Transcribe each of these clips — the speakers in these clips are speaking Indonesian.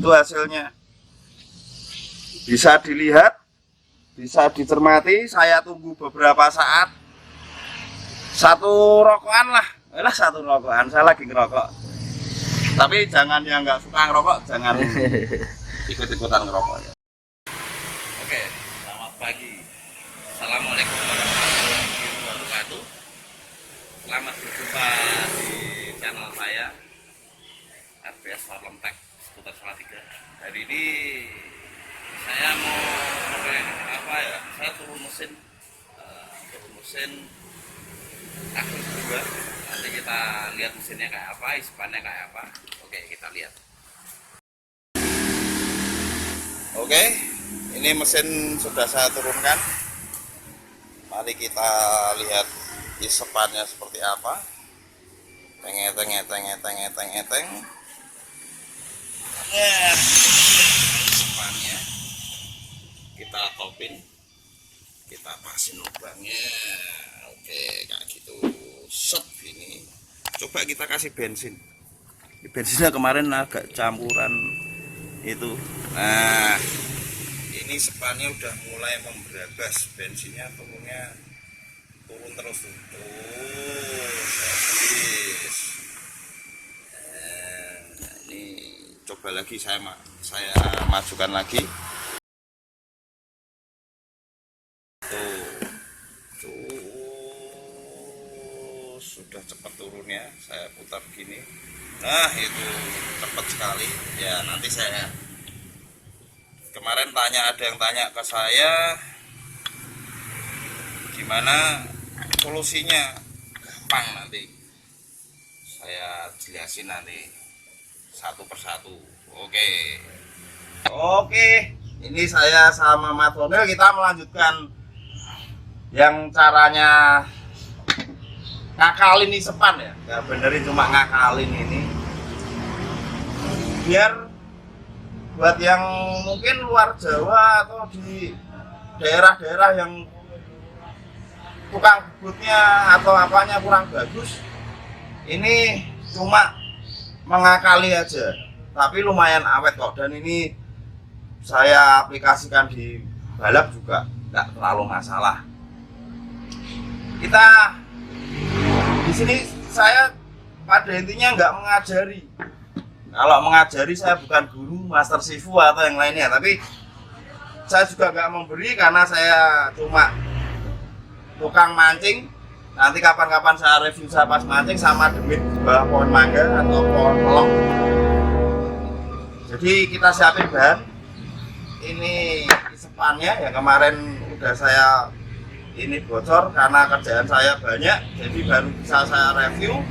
Itu hasilnya. Bisa dilihat, bisa dicermati. Saya tunggu beberapa saat. Satu rokokan lah. Satu rokokan. Saya lagi ngerokok. Tapi jangan yang nggak suka ngerokok, jangan ikut-ikutan ngerokok ya. Oke, selamat pagi. Assalamualaikum warahmatullahi wabarakatuh. Selamat berjumpa di channel saya RBS Warlem-Tech seputar Salatiga. Hari ini saya mau saya turun mesin akhir juga. Nanti kita lihat mesinnya kayak apa, ispannya kayak apa. Oke, kita lihat. Oke, ini mesin sudah saya turunkan. Mari kita lihat isepannya seperti apa. Teng. Isepannya kita topin, kita pasin lubangnya. Oke, kayak gitu. Set ini. Coba kita kasih bensin. Bensinnya kemarin agak campuran itu. Nah, ini sepannya udah mulai memberabas, bensinnya turun terus tuh. Nah, ini coba lagi saya majukan lagi. Sudah cepat turunnya, saya putar gini. Nah, itu cepat sekali ya. Nanti saya kemarin ada yang tanya ke saya gimana solusinya. Gampang, nanti saya jelasin nanti satu persatu. Oke, ini saya sama Mas Ronel, kita melanjutkan yang caranya ngakalin isepan ya. Nggak benerin, cuma ngakalin ini biar buat yang mungkin luar Jawa atau di daerah-daerah yang tukang bubutnya atau apanya kurang bagus, ini cuma mengakali aja tapi lumayan awet kok. Dan ini saya aplikasikan di balap juga nggak terlalu masalah. Kita di sini saya pada intinya nggak mengajari. Kalau mengajari saya bukan guru, master sifu atau yang lainnya, tapi saya juga nggak memberi karena saya cuma tukang mancing. Nanti kapan-kapan saya review saya pas mancing sama demit di bawah pohon mangga atau pohon pelong. Jadi kita siapin bahan. Ini isepannya yang kemarin udah saya ini bocor karena kerjaan saya banyak, jadi baru bisa saya review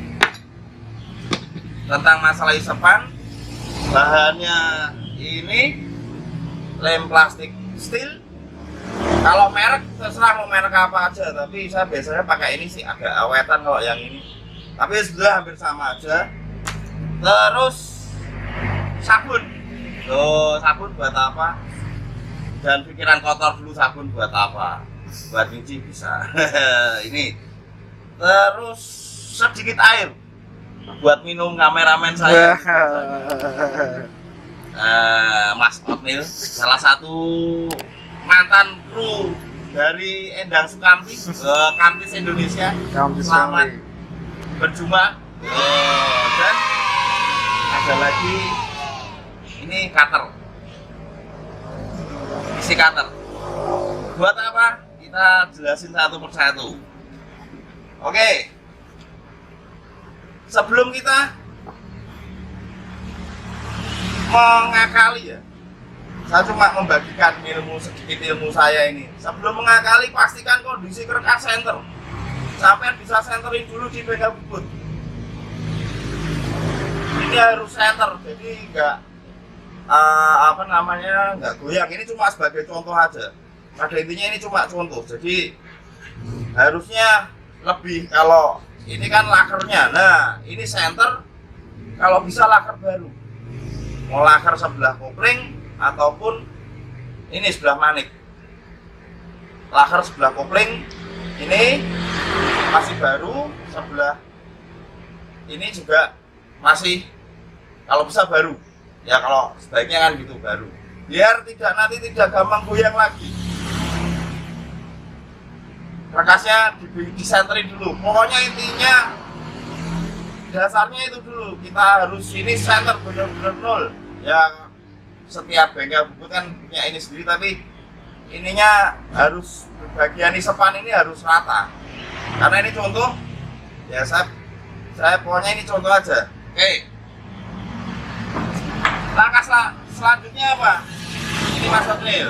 tentang masalah isepan. Bahannya ini lem plastik steel. Kalau merek terserah mau merek apa aja, tapi saya biasanya pakai ini sih, agak awetan kalau yang ini, tapi sudah hampir sama aja. Terus sabun. Sabun buat apa? Dan pikiran kotor dulu, sabun buat apa? Buat nyuci bisa. Ini terus sedikit air buat minum, kameramen saya. Mas Otnil, salah satu mantan kru dari Endang Sukamti, Kamtis Indonesia. Selamat berjumpa. Dan ada lagi ini cutter, isi cutter. Buat apa? Kita jelasin satu persatu. Oke, sebelum kita mengakali ya, saya cuma membagikan sedikit ilmu saya ini. Sebelum mengakali, pastikan kondisi kerkas senter sampai bisa centering dulu di bengkel bubut. Ini harus center, jadi nggak nggak goyang. Ini cuma sebagai contoh aja. Pada intinya ini cuma contoh, jadi harusnya lebih. Kalau ini kan lakernya, nah ini center, kalau bisa laker baru, mau laker sebelah kopling ataupun ini sebelah manik. Laker sebelah kopling ini masih baru, sebelah ini juga masih kalau bisa baru. Ya kalau sebaiknya kan gitu baru. Biar nanti tidak gampang goyang lagi. Rekasnya disenterin dulu. Pokoknya intinya dasarnya itu dulu. Kita harus ini center benar-benar nol. Ya setiap bengkel bubut kan punya ini sendiri, tapi ininya harus bagian isepan ini harus rata. Karena ini contoh, ya saya pokoknya ini contoh aja. Oke. Langkah selanjutnya apa? Ini Mas April.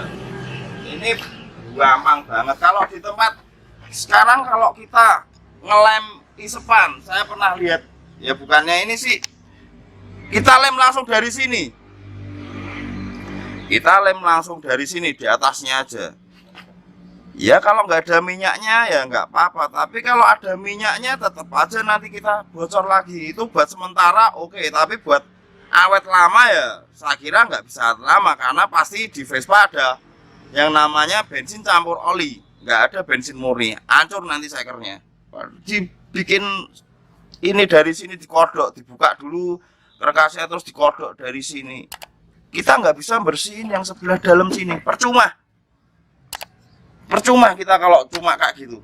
Ini gampang banget. Kalau di tempat sekarang kalau kita ngelem isepan, saya pernah lihat. Ya bukannya ini sih. Kita lem langsung dari sini. Kita lem langsung dari sini di atasnya aja. Ya kalau nggak ada minyaknya ya nggak apa-apa. Tapi kalau ada minyaknya tetap aja nanti kita bocor lagi. Itu buat sementara oke, tapi buat awet lama ya saya kira nggak bisa lama, karena pasti di Vespa ada yang namanya bensin campur oli, nggak ada bensin murni, hancur nanti sekernya. Dibikin ini dari sini dikodok, dibuka dulu rekasnya terus dikodok dari sini. Kita nggak bisa bersihin yang sebelah dalam sini, percuma kita kalau cuma kayak gitu.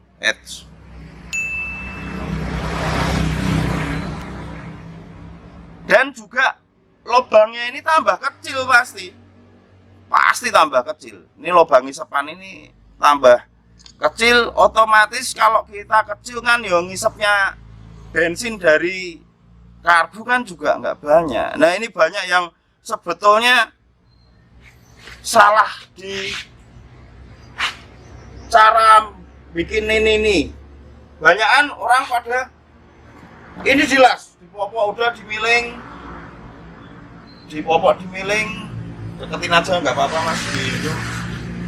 Dan juga lubangnya ini tambah kecil, pasti tambah kecil. Ini lubang isepan ini tambah kecil, otomatis kalau kita kecil kan ya ngisepnya bensin dari karbu kan juga nggak banyak. Nah ini banyak yang sebetulnya salah di cara bikin ini. Banyakan orang pada ini jelas dipopok udah dimiling, deketin aja nggak apa-apa Mas, gitu.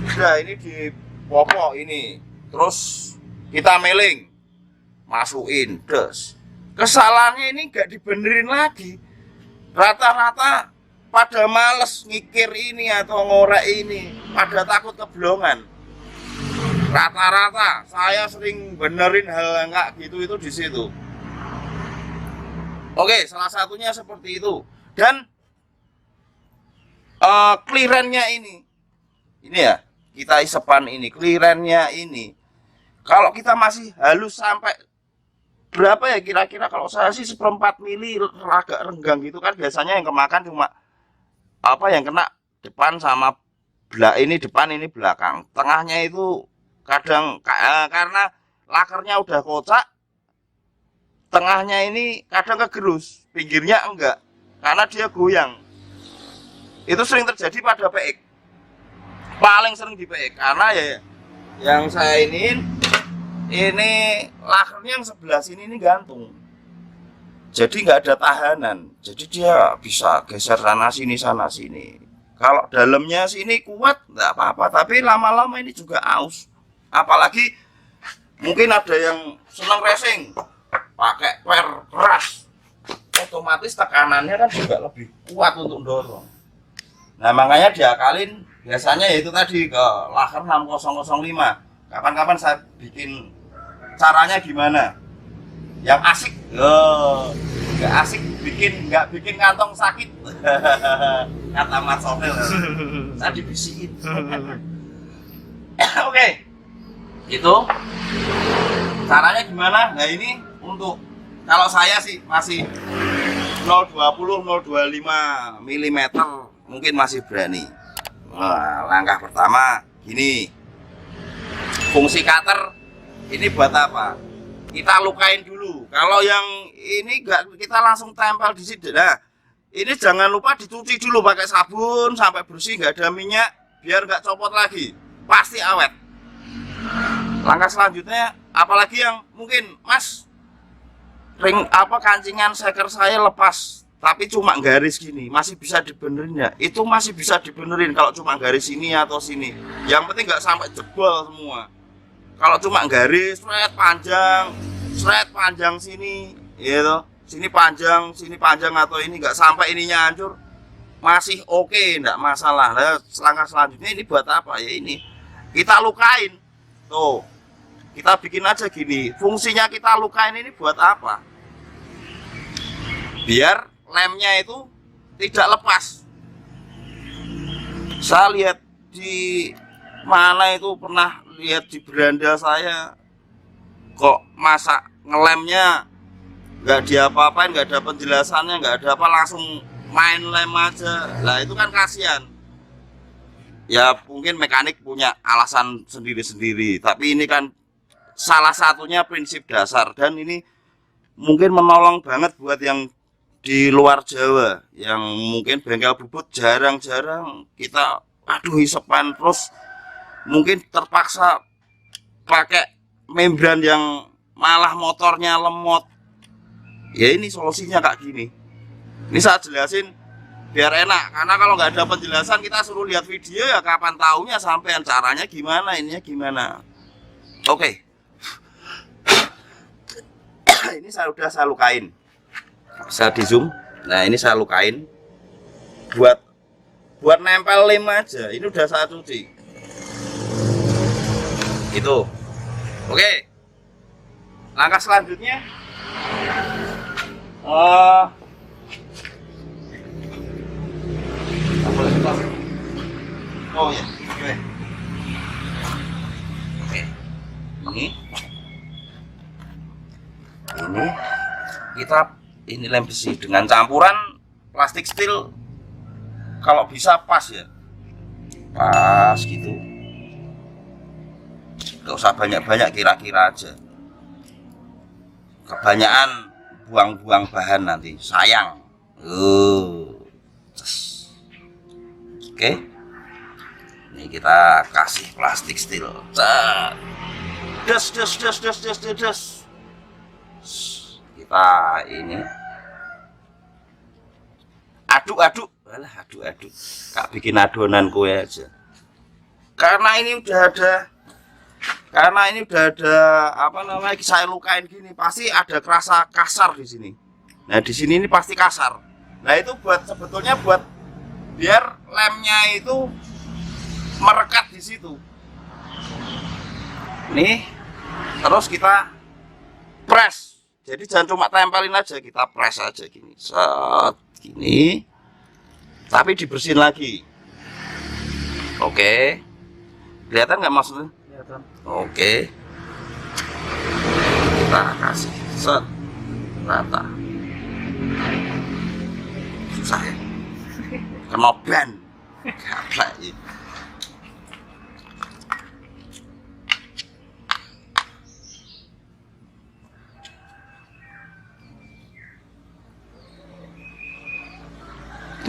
Udah ini dipopok ini, terus kita miling, masukin, terus kesalahannya ini nggak dibenerin lagi. Rata-rata pada males ngikir ini atau ngorek ini, pada takut keblongan. Rata-rata saya sering benerin hal nggak gitu itu di situ. Oke, salah satunya seperti itu. Dan clearance-nya ini ya, kita isepan ini, clearance-nya ini. Kalau kita masih halus sampai berapa ya kira-kira, kalau saya sih 1/4 mili agak renggang gitu kan, biasanya yang kemakan cuma apa yang kena depan sama ini depan, ini belakang. Tengahnya itu kadang karena lakernya udah kocak, tengahnya ini kadang kegerus, pinggirnya enggak, karena dia goyang. Itu sering terjadi pada PX, paling sering di PX, karena ya yang saya ini lakernya yang sebelah sini ini gantung, jadi nggak ada tahanan, jadi dia bisa geser sana sini. Kalau dalamnya sini kuat nggak apa-apa, tapi lama-lama ini juga aus. Apalagi mungkin ada yang senang racing pakai per keras, otomatis tekanannya kan juga lebih kuat untuk dorong. Nah makanya diakalin biasanya yaitu tadi ke laker 6005. Kapan-kapan saya bikin caranya gimana yang asik. Nggak asik nggak bikin kantong sakit. Kata Mas Sofil, saya dibisikin. Oke, itu caranya gimana. Nah ini untuk kalau saya sih masih 020 025 mm mungkin masih berani. Nah, langkah pertama gini, fungsi cutter ini buat apa? Kita lukain dulu. Kalau yang ini enggak, kita langsung tempel di situ. Nah ini jangan lupa dicuci dulu pakai sabun sampai bersih, nggak ada minyak, biar nggak copot lagi, pasti awet. Langkah selanjutnya, apalagi yang mungkin Mas kancingan seker saya lepas tapi cuma garis gini, masih bisa dibenerin ya? Itu masih bisa dibenerin kalau cuma garis sini atau sini. Yang penting nggak sampai jebol semua. Kalau cuma garis seret panjang sini, gitu, sini panjang atau ini nggak sampai ininya hancur, masih oke, nggak masalah. Nah, langkah selanjutnya ini buat apa ya? Ini kita lukain, tuh, kita bikin aja gini. Fungsinya kita lukain ini buat apa? Biar lemnya itu tidak lepas. Saya lihat di mana itu, pernah lihat di beranda saya kok masak ngelemnya nggak diapa-apain, nggak ada penjelasannya, nggak ada apa, langsung main lem aja. Lah itu kan kasihan. Ya mungkin mekanik punya alasan sendiri-sendiri, tapi ini kan salah satunya prinsip dasar, dan ini mungkin menolong banget buat yang di luar Jawa yang mungkin bengkel bubut jarang-jarang kita hisepan, terus mungkin terpaksa pakai membran yang malah motornya lemot. Ya ini solusinya kayak gini. Ini saya jelasin biar enak, karena kalau nggak ada penjelasan kita suruh lihat video ya kapan taunya sampean caranya gimana, ininya gimana. Oke. Ini saya lukain, bisa di zoom. Nah ini saya lukain buat nempel lem aja. Ini udah saya cuci itu. Oke, langkah selanjutnya oh ya, oke. Ini lem besi dengan campuran plastik steel, kalau bisa pas ya, pas gitu, gak usah banyak-banyak, kira-kira aja. Kebanyakan buang-buang bahan nanti sayang. Oke, ini kita kasih plastik steel, des. Kita ini aduk, kak bikin adonan kue aja. Karena ini udah ada apa namanya, saya lukain gini, pasti ada kerasa kasar di sini. Nah di sini ini pasti kasar. Nah itu sebetulnya buat biar lemnya itu merekat di situ. Nih, terus kita press. Jadi jangan cuma tempelin aja, kita press aja gini, set gini, tapi dibersihin lagi. Oke, kelihatan nggak maksudnya? Kelihatan. Oke, kita kasih set rata. Susah ya, kena ban, gaplek ya.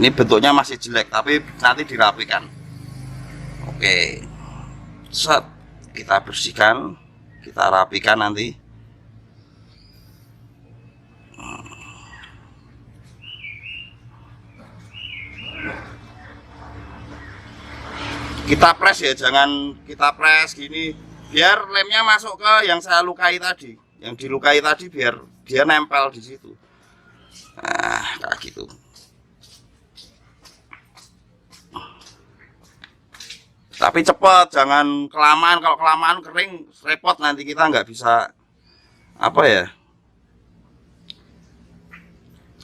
Ini bentuknya masih jelek, tapi nanti dirapikan. Oke, set, kita bersihkan, kita rapikan nanti. Kita press ya, jangan kita press gini, biar lemnya masuk ke yang saya lukai tadi, yang dilukai tadi, biar dia nempel di situ. Nah, kayak gitu. Tapi cepat, jangan kelamaan. Kalau kelamaan kering repot, nanti kita nggak bisa apa ya,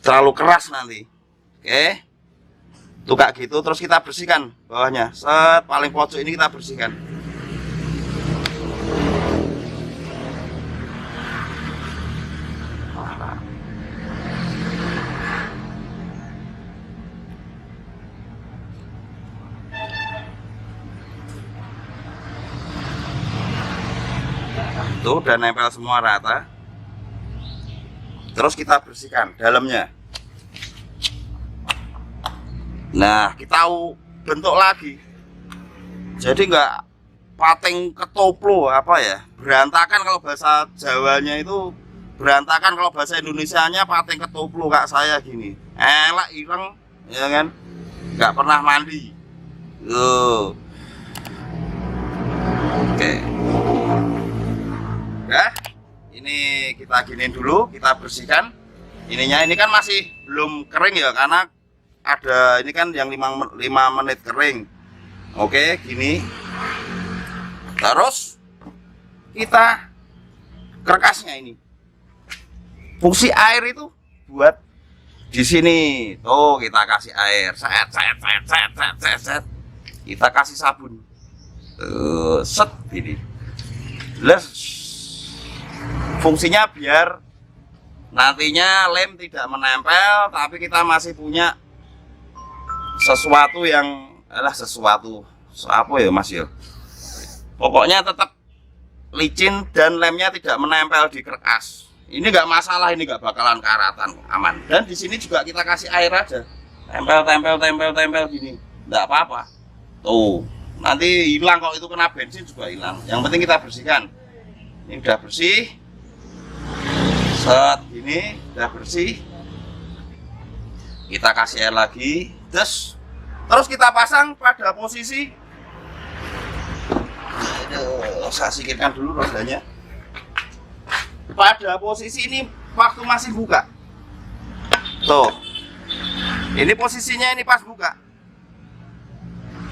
terlalu keras nanti. Oke, tuh kayak gitu. Terus kita bersihkan bawahnya, set, paling pojok ini kita bersihkan. Tuh udah nempel semua rata. Terus kita bersihkan dalamnya. Nah kita bentuk lagi, jadi nggak pating ketoplo apa ya, berantakan. Kalau bahasa Jawanya itu berantakan, kalau bahasa Indonesianya pating ketoplo kayak saya gini, elak ireng ya kan, nggak pernah mandi. Oke. Ya, ini kita giniin dulu, kita bersihkan ininya. Ini kan masih belum kering ya, karena ada ini kan yang 5 menit kering. Oke, gini. Terus kita kerkasnya ini. Fungsi air itu buat di sini. Tuh kita kasih air, set. kita kasih sabun. Set ini. Les fungsinya biar nantinya lem tidak menempel, tapi kita masih punya sesuatu yang sesuatu apa ya Mas ya. Pokoknya tetap licin dan lemnya tidak menempel di kertas. Ini nggak masalah, ini nggak bakalan karatan, aman. Dan di sini juga kita kasih air aja, tempel gini, nggak apa-apa. Tuh, nanti hilang kalau itu kena bensin juga hilang. Yang penting kita bersihkan. Ini udah bersih. Set ini udah bersih. Kita kasih air lagi, terus kita pasang pada posisi. Saya singkirkan dulu rodanya. Pada posisi ini waktu masih buka. Tuh, ini posisinya ini pas buka.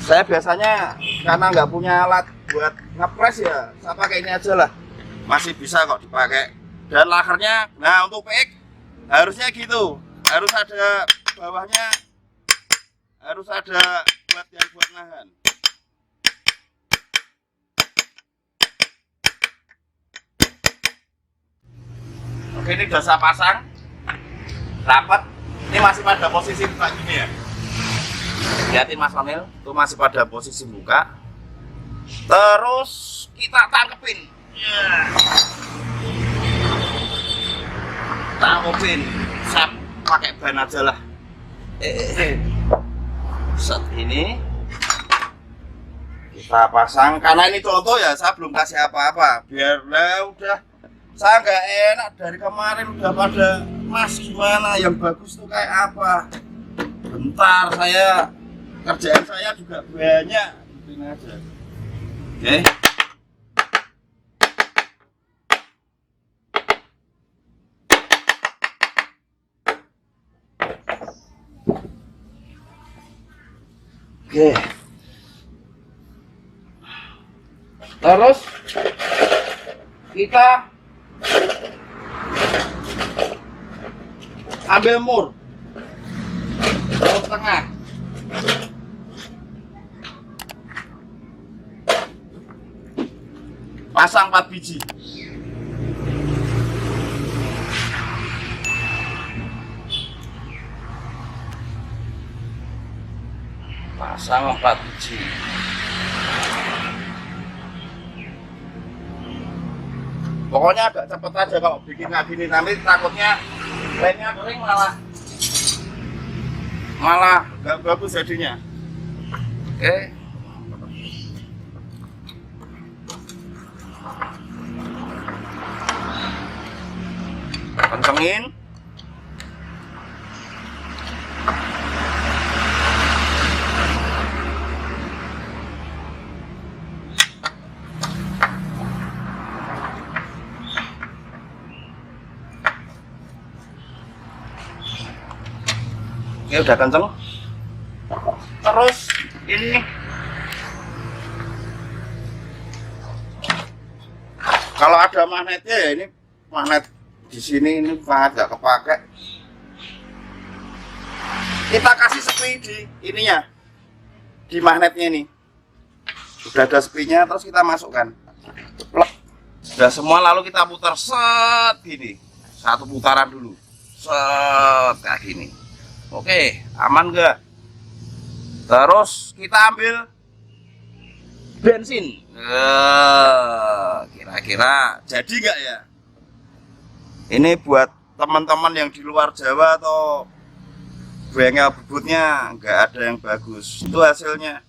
Saya biasanya karena nggak punya alat buat ngepres ya, saya pakai ini aja lah. Masih bisa kok dipakai. Dan lakernya, nah untuk PX harusnya gitu, harus ada bawahnya, harus ada buat yang buat nahan. Oke, ini udah saya pasang rapat. Ini masih pada posisi buka gini ya. Lihatin Mas Ronil, itu masih pada posisi buka. Terus kita tangkepin. Tangkepin. Saya pakai ban aja lah. Set ini kita pasang. Karena ini contoh ya, saya belum kasih apa-apa. Biar udah, saya nggak enak dari kemarin udah pada Mas gimana yang bagus tuh kayak apa. Bentar, kerjaan saya juga banyak. Ini aja. Oke. Oke. Terus kita ambil mur tengah. Pasang 4 biji. Pasang 4 biji. Pokoknya agak cepet aja kalau bikin kayak gini, nanti takutnya lemnya kering malah nggak bagus jadinya. Oke. Kencengin. Oke, udah kenceng. Terus ini kalau ada magnetnya ya, ini magnet di sini ini magnet nggak kepake. Kita kasih sepi di ininya, di magnetnya ini. Udah ada sepinya, terus kita masukkan. Sudah semua, lalu kita putar set gini. Satu putaran dulu. Set kayak gini. Oke, aman nggak? Terus kita ambil bensin. Kira-kira jadi nggak ya? Ini buat teman-teman yang di luar Jawa atau bengkel bebutnya nggak ada yang bagus. Itu hasilnya.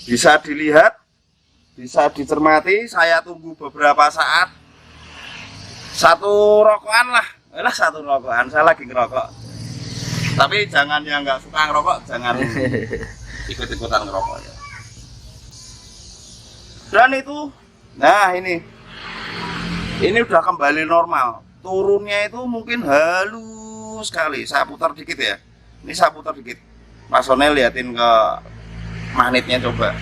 Bisa dilihat, bisa dicermati. Saya tunggu beberapa saat. Satu rokokan lah. Satu rokokan. Saya lagi ngerokok. Tapi jangan yang nggak suka ngerokok, jangan ikut-ikutan ngerokok ya. Dan itu, nah ini udah kembali normal. Turunnya itu mungkin halus sekali. Saya putar dikit ya. Ini saya putar dikit. Mas Ronil liatin ke magnetnya coba.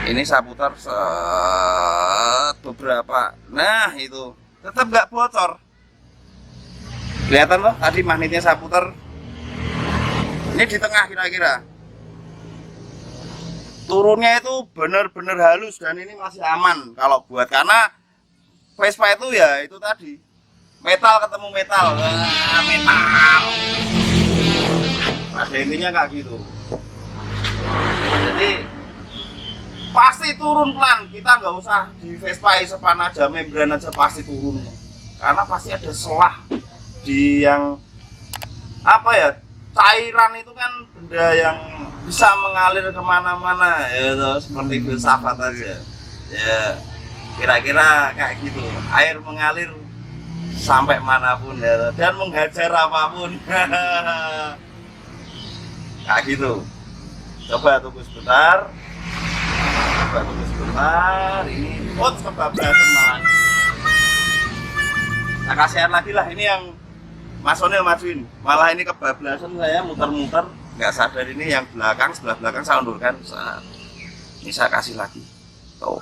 Ini saya putar set beberapa. Nah itu tetap nggak bocor. Kelihatan loh, tadi magnetnya saya putar. Ini di tengah kira-kira. turunnya itu bener-bener halus dan ini masih aman kalau buat, karena Vespa itu ya itu tadi metal ketemu metal, metal pada intinya kayak gitu. Jadi pasti turun pelan, kita nggak usah di Vespa sepan aja, membran aja pasti turun, karena pasti ada selah di yang apa ya, cairan itu kan benda yang bisa mengalir kemana-mana ya, seperti filsafat aja ya, kira-kira kayak gitu, air mengalir sampai manapun ya, dan menghajar apapun kayak gitu. Coba tunggu sebentar, ini kebablasan malah. Nah, kasihan lagi lah ini yang Mas Onil majuin, malah ini kebablasan, saya muter-muter nggak sadar, ini yang belakang, sebelah belakang saya undurkan, ini saya kasih lagi. Tuh,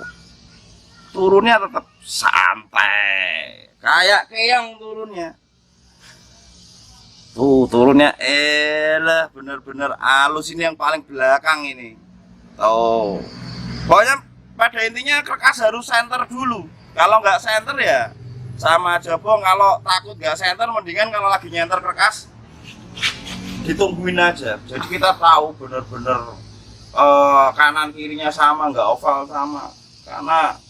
turunnya tetap santai, kayak keong turunnya. Tuh turunnya bener-bener halus, ini yang paling belakang ini. Tuh, pokoknya pada intinya kerkas harus center dulu. Kalau nggak center ya sama aja bohong. Kalau takut nggak center, mendingan kalau lagi nyenter kerkas ditungguin aja. Jadi kita tahu bener-bener kanan kirinya sama, nggak oval sama. Karena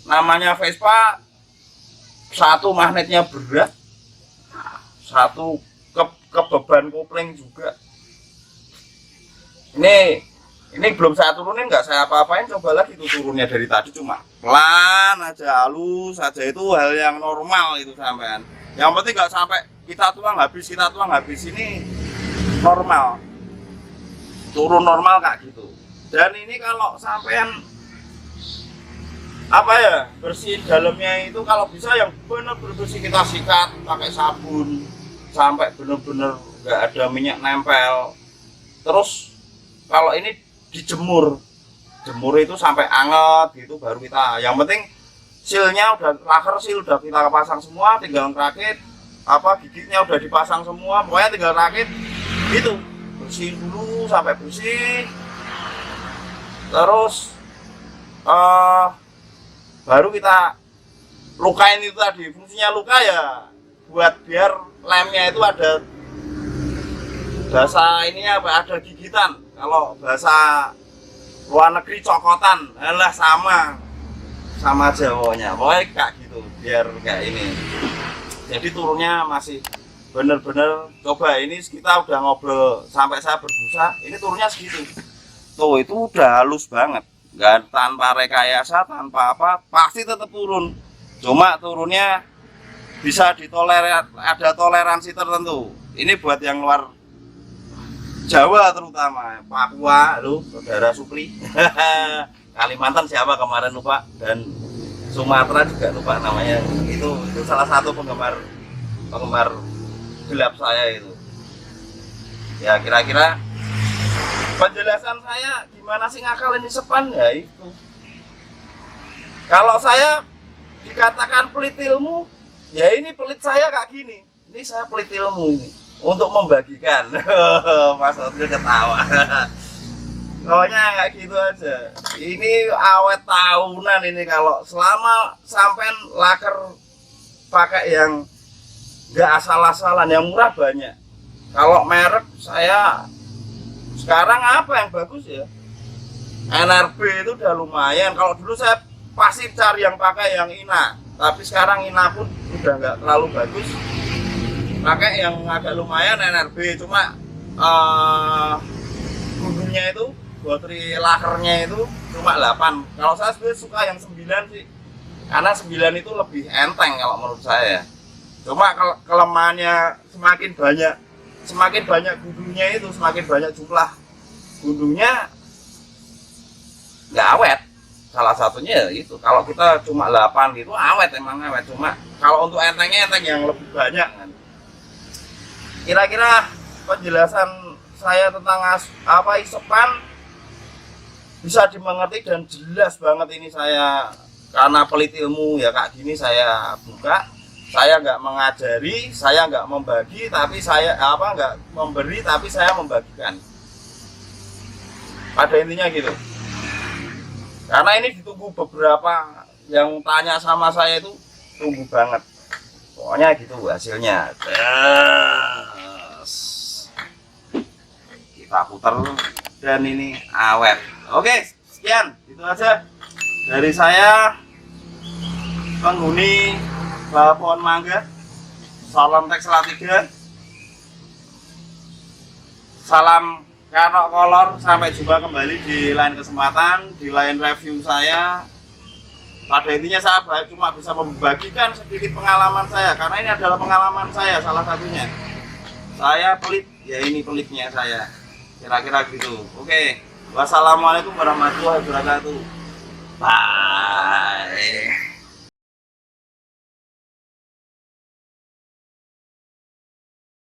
namanya Vespa, satu magnetnya berat, satu ke beban kopling juga. Ini belum saya turunin, nggak saya apa-apain, coba lagi itu turunnya dari tadi cuma pelan aja, halus aja, itu hal yang normal itu sampean. Yang penting nggak sampai kita tuang habis, ini normal, turun normal kayak gitu. Dan ini kalau sampean apa ya, bersihin dalamnya itu kalau bisa yang bener-bener bersih, kita sikat pakai sabun sampai bener-bener nggak ada minyak nempel. Terus kalau ini dijemur itu sampai anget gitu, baru kita, yang penting silnya udah laker, sil udah kita pasang semua, tinggal rakit, apa gigitnya udah dipasang semua, pokoknya tinggal rakit gitu, bersihin dulu sampai bersih. Terus baru kita lukain itu tadi. Fungsinya luka ya buat biar lemnya itu ada bahasa ininya apa, ada gigitan. Kalau bahasa luar negeri cokotan, alah sama aja pokoknya kayak gitu, biar kayak ini. Jadi turunnya masih bener-bener, coba ini kita udah ngobrol sampai saya berbusa, ini turunnya segitu. Tuh itu udah halus banget, nggak, tanpa rekayasa, tanpa apa, pasti tetap turun. Cuma turunnya bisa ditolerir, ada toleransi tertentu. Ini buat yang luar Jawa terutama, Papua, lu saudara Supli, Kalimantan siapa kemarin lupa, dan Sumatera juga lupa namanya. Itu salah satu penggemar gelap saya itu. Ya kira-kira penjelasan saya gimana sih ngakalin sepan ya itu. Kalau saya dikatakan pelit ilmu, ya ini pelit saya kayak gini. Ini saya pelit ilmu ini untuk membagikan. Mas Odil ketawa. Pokoknya kayak gitu aja. Ini awet tahunan ini, kalau selama sampean laker pakai yang nggak asal-asalan, yang murah banyak. Kalau merek saya sekarang apa yang bagus ya? NRB itu udah lumayan. Kalau dulu saya pasti cari yang pakai yang Ina, tapi sekarang Ina pun udah nggak terlalu bagus. Pakai yang agak lumayan NRB, cuma gunungnya itu, botri lakernya itu cuma 8. Kalau saya sebenarnya suka yang 9 sih, karena 9 itu lebih enteng kalau menurut saya. Cuma kelemahannya semakin banyak gunungnya itu, semakin banyak jumlah gunungnya, nggak awet. Salah satunya itu, kalau kita cuma 8 gitu awet, emang awet. Cuma kalau untuk entengnya enteng yang lebih banyak kan. Kira-kira penjelasan saya tentang isepan bisa dimengerti dan jelas banget ini. Saya karena pelit ilmu ya kayak gini saya buka. Saya nggak mengajari, saya nggak membagi, tapi saya nggak memberi, tapi saya membagikan. Pada intinya gitu. Karena ini ditunggu beberapa yang tanya sama saya itu tunggu banget. Pokoknya gitu hasilnya. Yes. Kita putar dan ini awet. Oke, sekian itu aja dari saya penghuni pohon mangga. Salam Tek Salatiga. Salam Kanok Kolor. Sampai jumpa kembali di lain kesempatan, di lain review saya. Pada intinya saya cuma bisa membagikan sedikit pengalaman saya, karena ini adalah pengalaman saya salah satunya. Saya pelit, ya ini pelitnya saya. Kira-kira gitu. Oke. Wassalamualaikum warahmatullahi wabarakatuh. Bye.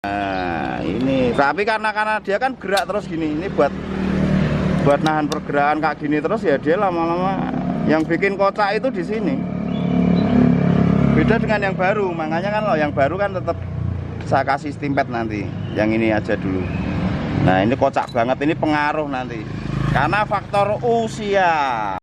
Nah, ini tapi karena dia kan gerak terus gini, ini buat nahan pergerakan kayak gini terus ya, dia lama-lama yang bikin kocak itu di sini. Beda dengan yang baru, makanya kan loh yang baru kan tetap saya kasih stimpet nanti. Yang ini aja dulu. Nah, ini kocak banget, ini pengaruh nanti karena faktor usia.